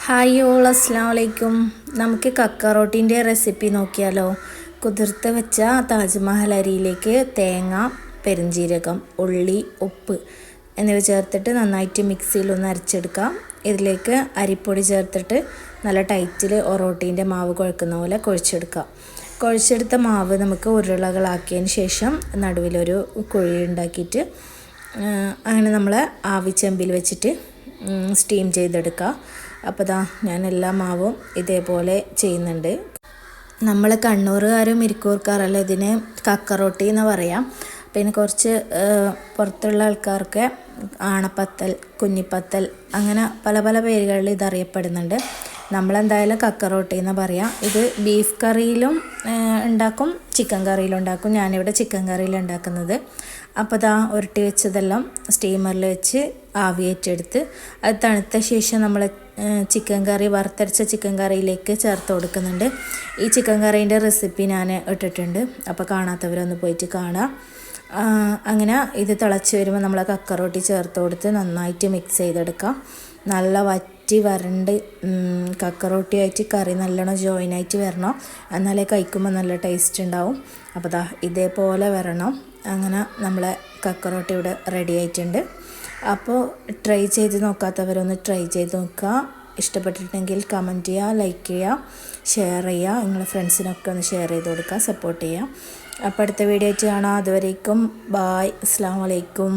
Hi all അസ്സലാമു അലൈക്കും. നമുക്ക് കക്ക റൊട്ടീൻ്റെ റെസിപ്പി നോക്കിയാലോ. കുതിർത്ത് വെച്ച താജ്മഹൽ അരിയിലേക്ക് തേങ്ങ, പെരുംജീരകം, ഉള്ളി, ഉപ്പ് എന്നിവ ചേർത്തിട്ട് നന്നായിട്ട് മിക്സിയിലൊന്ന് അരച്ചെടുക്കാം. ഇതിലേക്ക് അരിപ്പൊടി ചേർത്തിട്ട് നല്ല ടൈറ്റിൽ ഒറോട്ടീൻ്റെ മാവ് കുഴക്കുന്ന പോലെ കുഴച്ചെടുക്കാം. കുഴച്ചെടുത്ത മാവ് നമുക്ക് ഉരുളകളാക്കിയതിന് ശേഷം നടുവിലൊരു കുഴി ഉണ്ടാക്കിയിട്ട് അങ്ങനെ നമ്മൾ ആവിച്ചെമ്പിൽ വെച്ചിട്ട് സ്റ്റീം ചെയ്തെടുക്കുക. അപ്പോൾ ദാ ഞാൻ എല്ലാ മാവും ഇതേപോലെ ചെയ്യുന്നുണ്ട്. നമ്മൾ കണ്ണൂറുകാരും ഇരിക്കൂർക്കാരല്ല ഇതിന് കക്ക റൊട്ടി എന്ന് പറയാം. പിന്നെ കുറച്ച് പുറത്തുള്ള ആൾക്കാർക്ക് ആണപ്പത്തൽ, കുഞ്ഞിപ്പത്തൽ അങ്ങനെ പല പല പേരുകളിൽ ഇതറിയപ്പെടുന്നുണ്ട്. നമ്മളെന്തായാലും കക്ക റൊട്ടി എന്ന് പറയാം. ഇത് ബീഫ് കറിയിലും ഉണ്ടാക്കും, ചിക്കൻ കറിയിലും ഉണ്ടാക്കും. ഞാനിവിടെ ചിക്കൻ കറിയിൽ ഉണ്ടാക്കുന്നത്. അപ്പോൾ ദാ ഉരുട്ടി വെച്ചതെല്ലാം സ്റ്റീമറിൽ വെച്ച് ആവിയേറ്റെടുത്ത് അത് തണുത്ത ശേഷം നമ്മൾ ചിക്കൻ കറി, വറുത്തരച്ച ചിക്കൻ കറിയിലേക്ക് ചേർത്ത് കൊടുക്കുന്നുണ്ട്. ഈ ചിക്കൻ കറീൻ്റെ റെസിപ്പി ഞാൻ ഇട്ടിട്ടുണ്ട്, അപ്പോൾ കാണാത്തവരൊന്ന് പോയിട്ട് കാണാം. അങ്ങനെ ഇത് തിളച്ച് വരുമ്പോൾ നമ്മൾ കക്ക റൊട്ടി ചേർത്ത് കൊടുത്ത് നന്നായിട്ട് മിക്സ് ചെയ്തെടുക്കാം. നല്ല വറ്റി വരണ്ട് കക്ക റൊട്ടിയായിട്ട് കറി നല്ലോണം ജോയിനായിട്ട് വരണം, എന്നാലേ കഴിക്കുമ്പോൾ നല്ല ടേസ്റ്റ് ഉണ്ടാവും. അപ്പോൾ ദാ ഇതേപോലെ വരണം. അങ്ങനെ നമ്മളെ കക്ക റൊട്ടി ഇവിടെ റെഡി ആയിട്ടുണ്ട്. അപ്പോൾ ട്രൈ ചെയ്ത് നോക്കാത്തവരൊന്ന് ട്രൈ ചെയ്ത് നോക്കുക. ഇഷ്ടപ്പെട്ടിട്ടുണ്ടെങ്കിൽ കമൻറ്റ് ചെയ്യുക, ലൈക്ക് ചെയ്യുക, ഷെയർ ചെയ്യുക. നിങ്ങളുടെ ഫ്രണ്ട്സിനൊക്കെ ഒന്ന് ഷെയർ ചെയ്ത് കൊടുക്കുക, സപ്പോർട്ട് ചെയ്യുക. അപ്പോൾ അടുത്ത വീഡിയോ ആയിട്ട് കാണാം. അതുവരേക്കും ബായ്, അസ്സലാമു അലൈക്കും.